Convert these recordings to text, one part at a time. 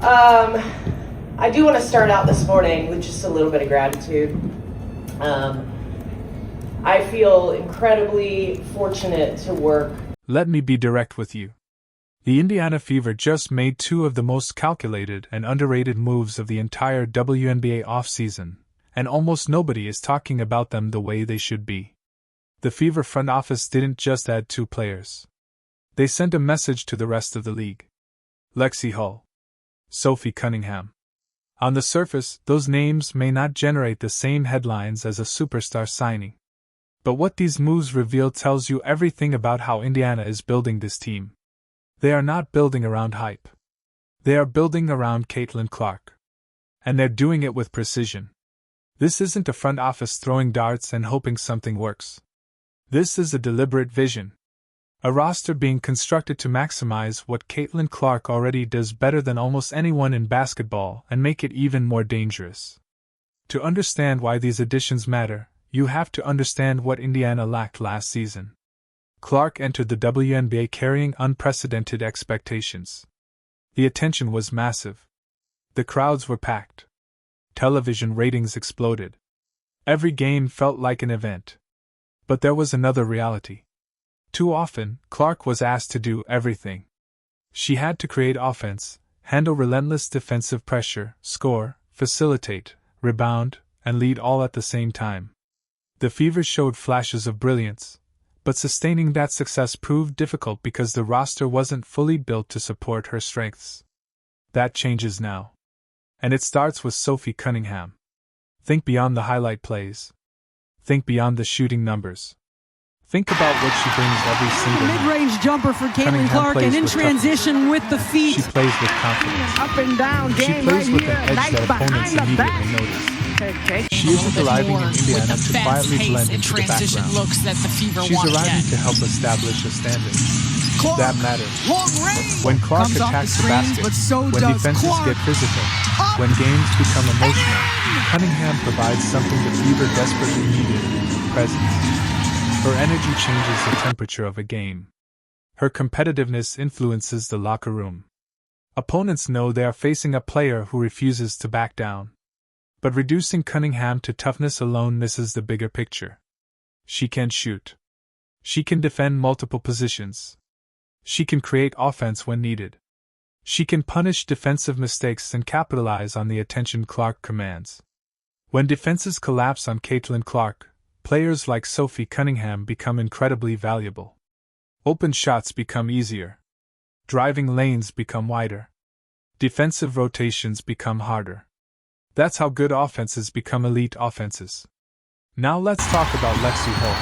I do want to start out this morning with just a little bit of gratitude. I feel incredibly fortunate to work. Let me be direct with you. The Indiana Fever just made two of the most calculated and underrated moves of the entire WNBA offseason, and almost nobody is talking about them the way they should be. The Fever front office didn't just add two players. They sent a message to the rest of the league. Lexie Hull, Sophie Cunningham. On the surface, those names may not generate the same headlines as a superstar signing. But what these moves reveal tells you everything about how Indiana is building this team. They are not building around hype. They are building around Caitlin Clark. And they're doing it with precision. This isn't a front office throwing darts and hoping something works. This is a deliberate vision. A roster being constructed to maximize what Caitlin Clark already does better than almost anyone in basketball and make it even more dangerous. To understand why these additions matter, you have to understand what Indiana lacked last season. Clark entered the WNBA carrying unprecedented expectations. The attention was massive. The crowds were packed. Television ratings exploded. Every game felt like an event. But there was another reality. Too often, Clark was asked to do everything. She had to create offense, handle relentless defensive pressure, score, facilitate, rebound, and lead all at the same time. The Fever showed flashes of brilliance, but sustaining that success proved difficult because the roster wasn't fully built to support her strengths. That changes now. And it starts with Sophie Cunningham. Think beyond the highlight plays. Think beyond the shooting numbers. Think about what she brings every single night. Mid-range jumper for Caitlin Clark, and in transition with the feet. She plays with confidence. Up and down game. She plays right with here. an edge Nice that opponents immediately notice. She isn't arriving in Indiana to quietly blend into the background. She's arriving to help establish a standard. That matters. When Clark attacks the basket, when defenses get physical, when games become emotional, Cunningham provides something the Fever desperately needed: presence. Her energy changes the temperature of a game. Her competitiveness influences the locker room. Opponents know they are facing a player who refuses to back down. But reducing Cunningham to toughness alone misses the bigger picture. She can shoot. She can defend multiple positions. She can create offense when needed. She can punish defensive mistakes and capitalize on the attention Clark commands. When defenses collapse on Caitlin Clark, players like Sophie Cunningham become incredibly valuable. Open shots become easier. Driving lanes become wider. Defensive rotations become harder. That's how good offenses become elite offenses. Now let's talk about Lexie Hull,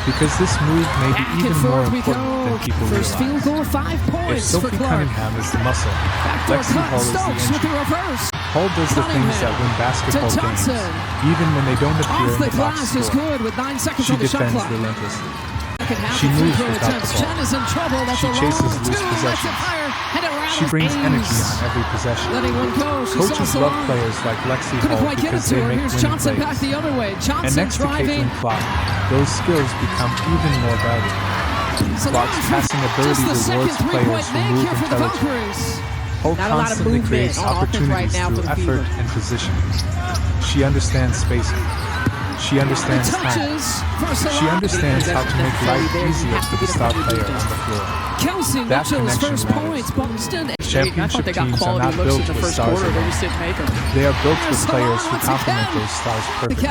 because this move may be even more important than people realize. First field goal, 5 points. If Sophie Cunningham is the muscle, Lexie Hull is the engine. Hull does the things that win basketball games, even when they don't appear in the box score. She defends relentlessly. She moves without the ball. She chases loose possessions. She brings energy on every possession. Coaches love players like Lexie Hull because they make winning plays. And next to Caitlin Clark, those skills become even more valuable. Clark's passing ability rewards players who move intelligently. Hull constantly creates opportunities through effort and position. She understands spacing. She understands time. She understands how to make life easier for the star player on the floor. That connection matters. Championship teams are not built with stars alone. They are built with players who complement those stars perfectly.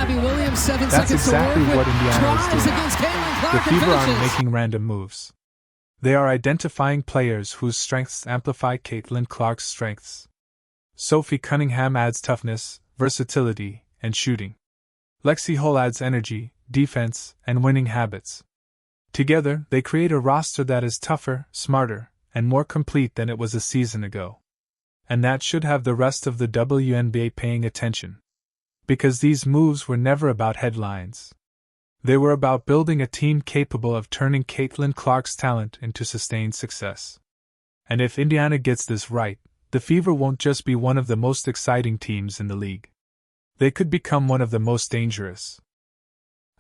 That's exactly what Indiana is doing. The Fever aren't making random moves. They are identifying players whose strengths amplify Caitlin Clark's strengths. Sophie Cunningham adds toughness, versatility, and shooting. Lexie Hull adds energy, defense, and winning habits. Together, they create a roster that is tougher, smarter, and more complete than it was a season ago. And that should have the rest of the WNBA paying attention. Because these moves were never about headlines. They were about building a team capable of turning Caitlin Clark's talent into sustained success. And if Indiana gets this right, the Fever won't just be one of the most exciting teams in the league. They could become one of the most dangerous.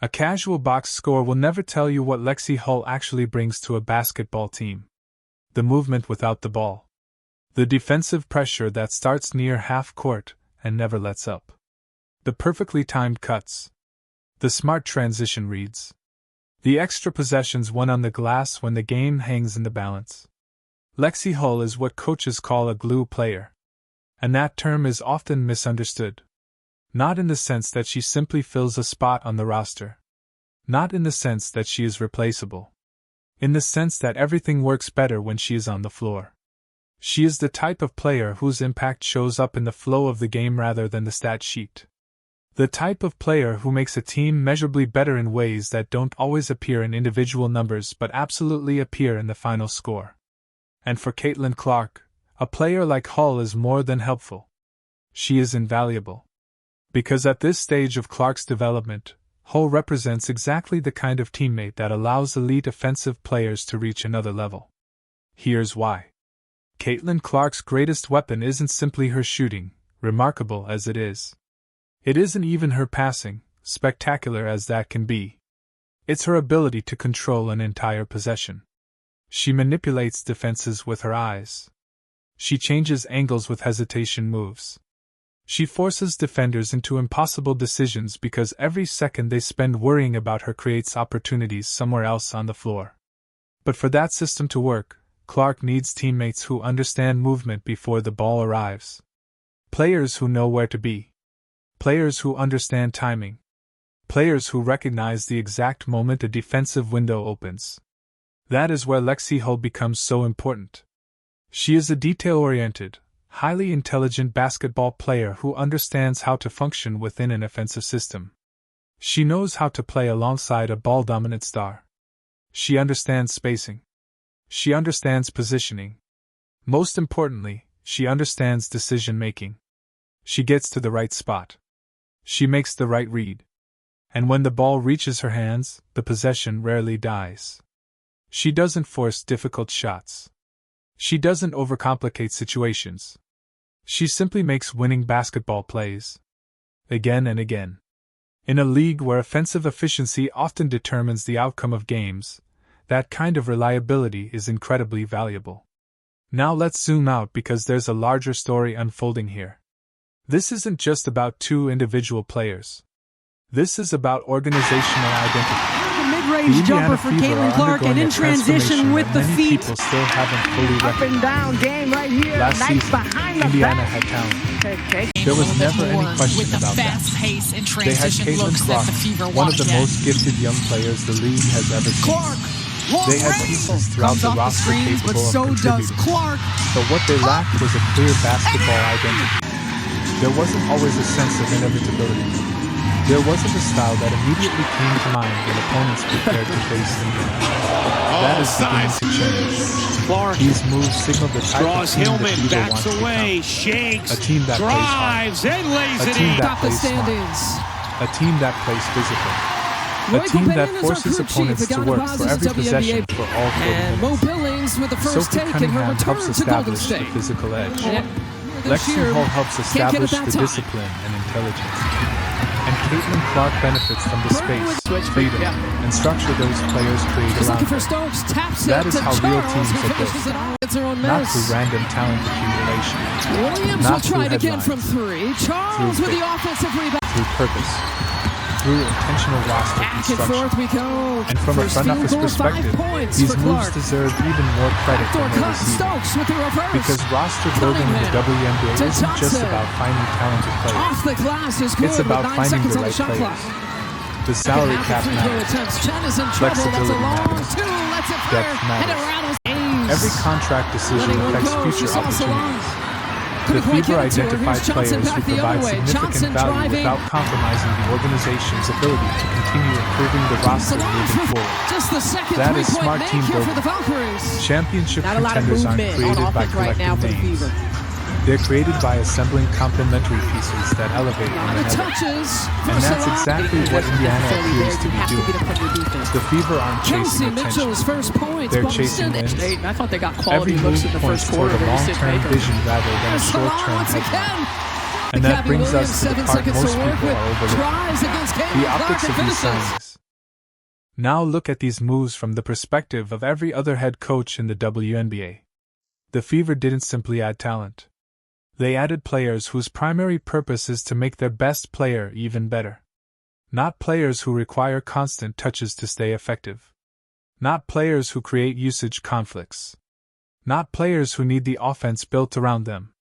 A casual box score will never tell you what Lexie Hull actually brings to a basketball team. The movement without the ball. The defensive pressure that starts near half court and never lets up. The perfectly timed cuts. The smart transition reads. The extra possessions won on the glass when the game hangs in the balance. Lexie Hull is what coaches call a glue player. And that term is often misunderstood. Not in the sense that she simply fills a spot on the roster. Not in the sense that she is replaceable. In the sense that everything works better when she is on the floor. She is the type of player whose impact shows up in the flow of the game rather than the stat sheet. The type of player who makes a team measurably better in ways that don't always appear in individual numbers but absolutely appear in the final score. And for Caitlin Clark, a player like Hull is more than helpful. She is invaluable. Because at this stage of Clark's development, Hull represents exactly the kind of teammate that allows elite offensive players to reach another level. Here's why. Caitlin Clark's greatest weapon isn't simply her shooting, remarkable as it is. It isn't even her passing, spectacular as that can be. It's her ability to control an entire possession. She manipulates defenses with her eyes. She changes angles with hesitation moves. She forces defenders into impossible decisions because every second they spend worrying about her creates opportunities somewhere else on the floor. But for that system to work, Clark needs teammates who understand movement before the ball arrives. Players who know where to be. Players who understand timing. Players who recognize the exact moment a defensive window opens. That is where Lexie Hull becomes so important. She is a detail-oriented, highly intelligent basketball player who understands how to function within an offensive system. She knows how to play alongside a ball-dominant star. She understands spacing. She understands positioning. Most importantly, she understands decision-making. She gets to the right spot. She makes the right read. And when the ball reaches her hands, the possession rarely dies. She doesn't force difficult shots. She doesn't overcomplicate situations. She simply makes winning basketball plays. Again and again. In a league where offensive efficiency often determines the outcome of games, that kind of reliability is incredibly valuable. Now let's zoom out because there's a larger story unfolding here. This isn't just about two individual players. This is about organizational identity. The mid-range jumper for Caitlin Clark, and in transition with the feet. People still haven't fully Up and down game right here. Last Nice season, behind the Indiana back. had talent. Okay. There was never any question with the about that. fast pace and They had transition Caitlin looks Clark, that the Fever one of the wanted. most gifted young players the league has ever seen. Clark, long They had range, pieces throughout comes the off the roster screens, but capable of so does contributing. Clark. But what they lacked was a clear basketball identity. There wasn't always a sense of inevitability. There wasn't a style that immediately came to mind when opponents prepared to face Indiana. That is beginning to change. Clark These moves signal the type of draws team Hillman, the Fever backs wants to away, become. shakes, A team that plays hard. drives, and lays A it team in. that Top the plays smart. standings. A team that plays physical. A Michael team that Payne is our forces crew chief. opponents to Again, work pauses for every WNBA. possession for all 40 And Mo minutes. Billings with the first Sophie take in her Cunningham return helps to Golden establish the State. physical edge. This Lexie year, Hull helps can't get it establish that the time. discipline and intelligence. And Caitlin Clark benefits from the space, freedom, and structure those players create He's around looking for her. Stokes, taps That it is to how Charles, real teams who are built. finishes it off. It's her own Not miss. through random talent accumulation, Williams not will try it through again from headlines, three. Charles through with the fit. offensive rebound. through purpose, through intentional roster Back and construction. forth we go. And from a First front field office goal, 5 perspective, points these for moves Clark. deserve even more credit Backdoor than they cut, receive. Stokes with the reverse. Because roster building in the Cunningham WNBA to isn't just Johnson. about finding talented players. Off the glass is good It's about with 9 finding seconds the on the right shot players. clock. The salary Half cap the free throw matters. attempts. Chen is in trouble. That's a Flexibility long matters. two. Lets it fire. Depth And it matters. rattles. Ames. Every contract decision Letting one affects go. future She's also long. opportunities. The Couldn't quite Fever get it to her. identified Here's Johnson players who back the provide other way. significant Johnson value driving. without compromising the organization's ability to continue improving the roster Salon moving for forward. just the second That is three-point smart make team here for building. the Valkyries. Championship Not a lot of contenders aren't movement on created by offense right now for the collective Fever. names. They're created by assembling complementary pieces that elevate one The another. touches for And that's Salon. exactly what Indiana appears to You be have to doing. get up from your defense. The Fever aren't Kelsey chasing Mitchell's attention. first points. They're Boston. chasing wins. I thought they got quality Every looks move in the points first toward quarter. a They just didn't long-term make them. vision rather than a Salon short-term once headline. again. And that Gabby brings Williams, us to the 7 part seconds most to work people with. are overlooking. Tries against Caitlin The Clark optics and of these finishes. signings. Now look at these moves from the perspective of every other head coach in the WNBA. The Fever didn't simply add talent. They added players whose primary purpose is to make their best player even better. Not players who require constant touches to stay effective. Not players who create usage conflicts. Not players who need the offense built around them.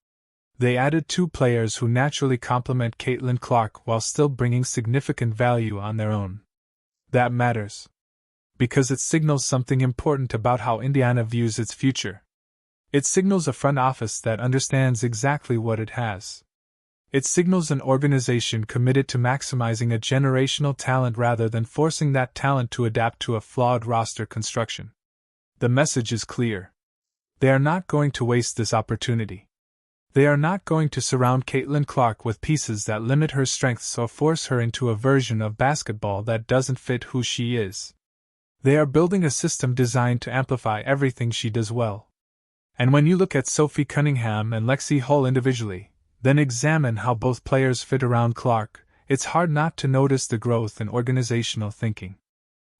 They added 2 players who naturally complement Caitlin Clark while still bringing significant value on their own. That matters. Because it signals something important about how Indiana views its future. It signals a front office that understands exactly what it has. It signals an organization committed to maximizing a generational talent rather than forcing that talent to adapt to a flawed roster construction. The message is clear. They are not going to waste this opportunity. They are not going to surround Caitlin Clark with pieces that limit her strengths or force her into a version of basketball that doesn't fit who she is. They are building a system designed to amplify everything she does well. And when you look at Sophie Cunningham and Lexie Hull individually, then examine how both players fit around Clark, it's hard not to notice the growth in organizational thinking.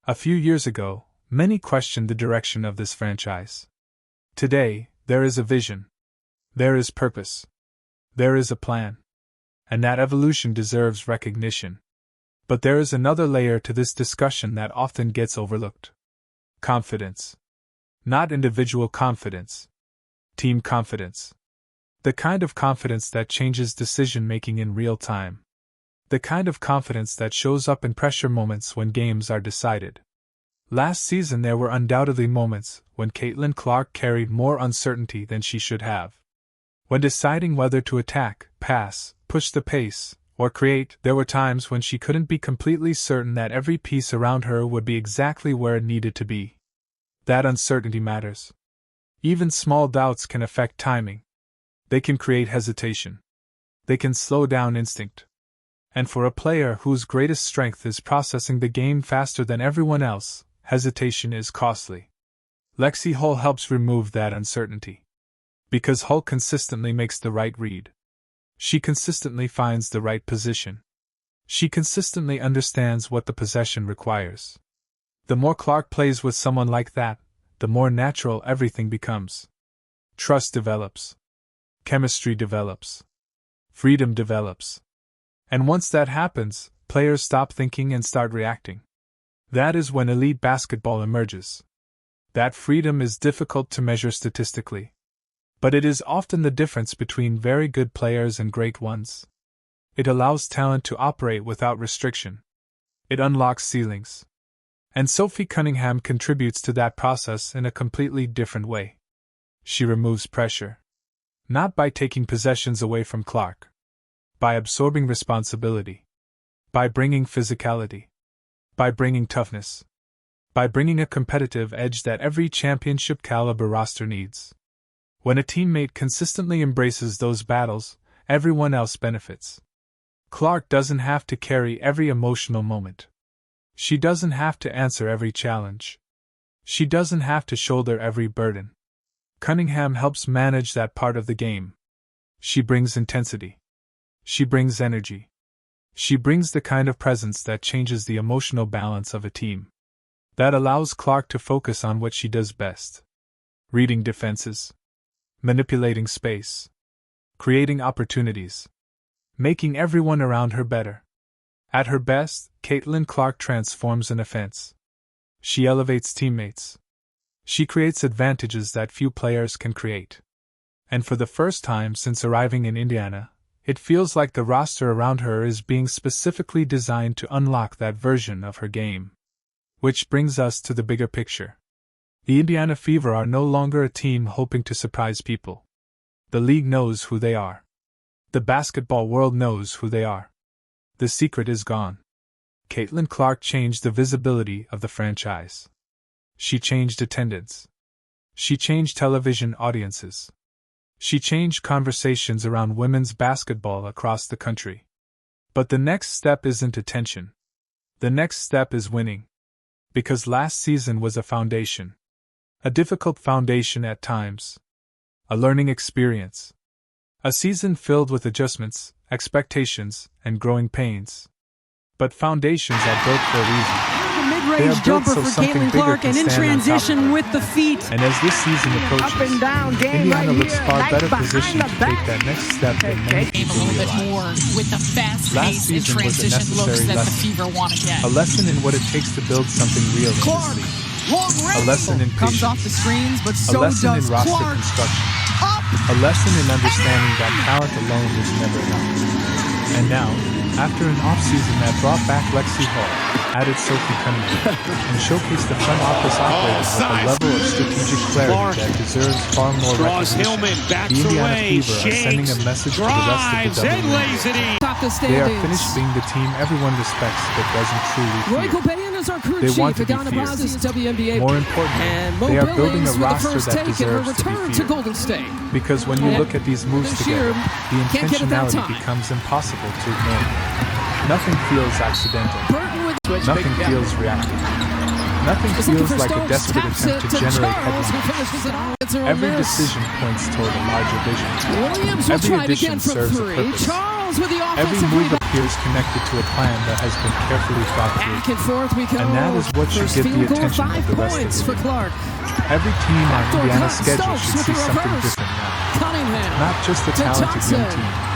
A few years ago, many questioned the direction of this franchise. Today, there is a vision. There is purpose. There is a plan. And that evolution deserves recognition. But there is another layer to this discussion that often gets overlooked. Confidence. Not individual confidence. Team confidence. The kind of confidence that changes decision-making in real time. The kind of confidence that shows up in pressure moments when games are decided. Last season there were undoubtedly moments when Caitlin Clark carried more uncertainty than she should have. When deciding whether to attack, pass, push the pace, or create, there were times when she couldn't be completely certain that every piece around her would be exactly where it needed to be. That uncertainty matters. Even small doubts can affect timing. They can create hesitation. They can slow down instinct. And for a player whose greatest strength is processing the game faster than everyone else, hesitation is costly. Lexie Hull helps remove that uncertainty. Because Hull consistently makes the right read. She consistently finds the right position. She consistently understands what the possession requires. The more Clark plays with someone like that, the more natural everything becomes. Trust develops. Chemistry develops. Freedom develops. And once that happens, players stop thinking and start reacting. That is when elite basketball emerges. That freedom is difficult to measure statistically. But it is often the difference between very good players and great ones. It allows talent to operate without restriction. It unlocks ceilings. And Sophie Cunningham contributes to that process in a completely different way. She removes pressure. Not by taking possessions away from Clark. By absorbing responsibility. By bringing physicality. By bringing toughness. By bringing a competitive edge that every championship-caliber roster needs. When a teammate consistently embraces those battles, everyone else benefits. Clark doesn't have to carry every emotional moment. She doesn't have to answer every challenge. She doesn't have to shoulder every burden. Cunningham helps manage that part of the game. She brings intensity. She brings energy. She brings the kind of presence that changes the emotional balance of a team. That allows Clark to focus on what she does best. Reading defenses. Manipulating space. Creating opportunities. Making everyone around her better. At her best, Caitlin Clark transforms an offense. She elevates teammates. She creates advantages that few players can create. And for the first time since arriving in Indiana, it feels like the roster around her is being specifically designed to unlock that version of her game. Which brings us to the bigger picture. The Indiana Fever are no longer a team hoping to surprise people. The league knows who they are. The basketball world knows who they are. The secret is gone. Caitlin Clark changed the visibility of the franchise. She changed attendance. She changed television audiences. She changed conversations around women's basketball across the country. But the next step isn't attention. The next step is winning. Because last season was a foundation. A difficult foundation at times. A learning experience. A season filled with adjustments, expectations, and growing pains. But foundations are built for a reason. The They mid-range are built jumper so for something Caitlin bigger Clark can and in stand on top of transition them. with the feet. And as this season approaches, Indiana looks far better positioned to take that next step than many A people little bit realize. more with the fast Last pace and season was a transition looks necessary that the lesson. Fever want to get. A lesson in what it takes to build something real in this league. Long A lesson in Comes off patience. the screens, but A so lesson in does roster Clark. construction. A lesson in understanding that talent alone is never enough. And now, after an offseason that brought back Lexie Hull, added Sophie Cunningham, and showcased the front office operators with a level of strategic clarity that deserves far more recognition, the Indiana Fever are sending a message to the rest of the WNBA. Top the They are standings. finished being the team everyone respects but doesn't truly Roy fear. Copayan is our crew They chief want to at be Ghana feared. Brazos WNBA. More importantly, And Mo they are building Billings a with the roster first that take in her deserves to be return to feared. Golden State. Because when you look at these moves This together, year, the can't get it that intentionality time. becomes impossible to ignore. Nothing feels accidental. Burton with Nothing feels reactive. Nothing is looking feels for like a Stokes, desperate taps attempt it to generate Charles, who headlines. finishes it off. It's a Every miss. decision points toward a larger vision. Williams will Every try it addition again from serves a three. purpose. Charles with the Every offensive move rebound. appears connected to a plan that has been carefully thought Back through. and forth we go. And that is what should First get the field goal, attention of 5 the rest of points the for league. Clark. Every team on Backdoor Indiana's cut, schedule Stokes should with see the something reverse. different now. Cunningham. Not just a to talented young Johnson. team.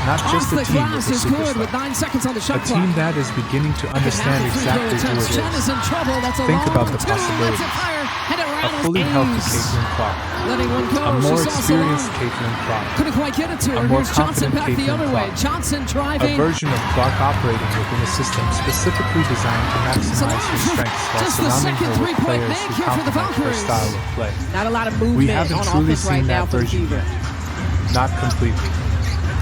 Not Off just a the team glass with a is good with superstar. 9 seconds on the A shot team clock. that is beginning to understand exactly who it Chen is. is in trouble. That's a Think long about the two. Let's possibilities. it fire. Head it A rattles. fully healthy Ace. Caitlin Clark. Letting one go. A more She's also experienced on. Caitlin Clark. Couldn't quite get it to her. A more Here's Johnson confident back the Caitlin other way. Clark. Johnson A driving. version of Clark operating within a system specifically designed to maximize her strengths while Just the surrounding second her with three-point players make who here for the complement her Valkyries. style of play. Not a lot of We movement haven't on truly offense right seen now that for the version Fever. yet. Not completely.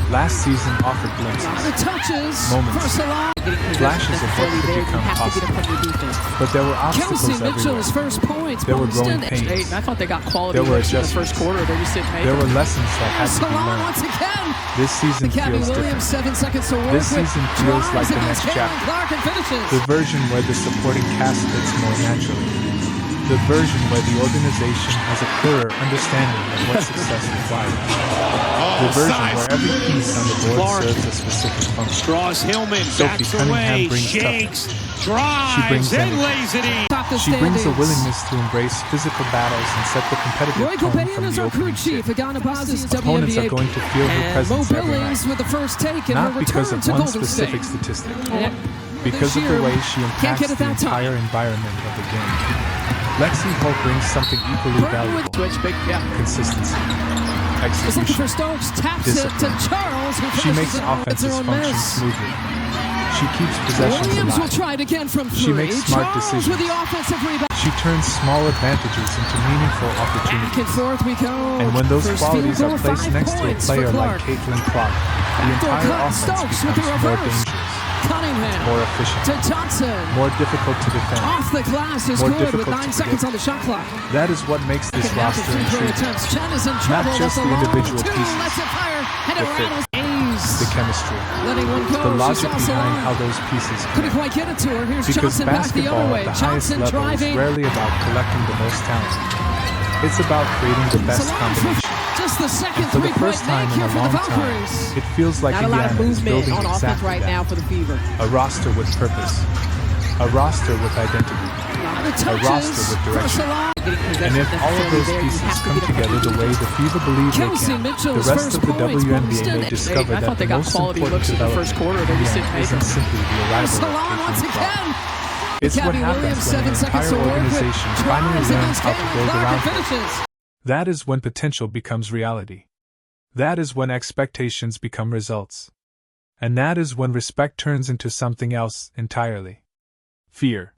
Last season offered The glimpses, touches Moments. for Salah. flashes of what could become possible. But there were obstacles Kelsey everywhere. Mitchell's first points. There were growing Boston. pains. I thought they got quality There were looks in the adjustments. first quarter. They just didn't make There them. were lessons that had to be Salon learned. once again. This season Gabby feels Williams, different. 7 seconds to work This with. season feels Drives like the against next Caitlin chapter. Clark and finishes. The version where the supporting cast fits more naturally. The version where the organization has a clearer understanding of what success requires. The version where every piece on the board Clark serves a specific function. Draws Hillman, Sophie backs Cunningham away, brings shakes, toughness. drives, She brings and energy. lays it in. Top the She brings a standings. willingness to embrace physical battles and set the competitive Roy tone Copayan from is the our crew opening chief tip. at Ghana Brazos Opponents are WNBA. going to feel her And Mo presence every Billings night. with the first take in her Not because return of to one Golden specific State. statistic, And because this of the year, way she can't impacts get it the that time. entire environment of the game. Lexie Hull brings something equally Burton with valuable: Switch, big, yeah. consistency, is looking for execution. Stokes. Taps it to Discipline. Charles, who She finishes makes it off. It's her offenses own function miss. smoothly. She keeps possessions Williams will alive. try it again from three. She makes smart Charles decisions. with the offensive rebound. She turns small advantages into meaningful Back and opportunities. forth we go. And when those First qualities field are goal, placed 5 next to a points player for like Clark. Caitlin Clark, the Backdoor entire cut, offense Stokes with the becomes more reverse. dangerous, Cunningham more efficient, to Johnson. more difficult to defend. Off the glass is More good with difficult 9 to seconds predict. on the shot clock. That is what makes this Second half of roster free throw intriguing. attempts. Chen is in trouble. just That's a the long individual two. pieces. Lets it fire. Head it The fit. rattles. A's. The chemistry, Letting one go. the logic She's also behind on. how those pieces Couldn't connect. quite get it to her. Here's Because Johnson back the basketball other at way. the highest Johnson level is driving. rarely about collecting the most talent. It's about creating the best Salon for combination. just the second For the three-point first time make in here a for the long time, Valkyries. it feels like Not a lot of Indiana is movement building on offense exactly right that. now for the Fever. A roster with purpose. A roster with identity. The touches roster with for direction. Salon. And if all of those pieces come together the way the Fever believe they Kelsey can, the Mitchell's rest first of the points, WNBA Boston. may discover I that thought they the got most quality important looks in the development first quarter. They just didn't make isn't them. simply the arrival Salon of once Caitlin Clark. again. It's what Gabby happens Williams, when 7 an seconds entire to work with. organization finally Drives learns against how to Caitlin build Clark around and her. finishes. That is when potential becomes reality. That is when expectations become results. And that is when respect turns into something else entirely. Fear.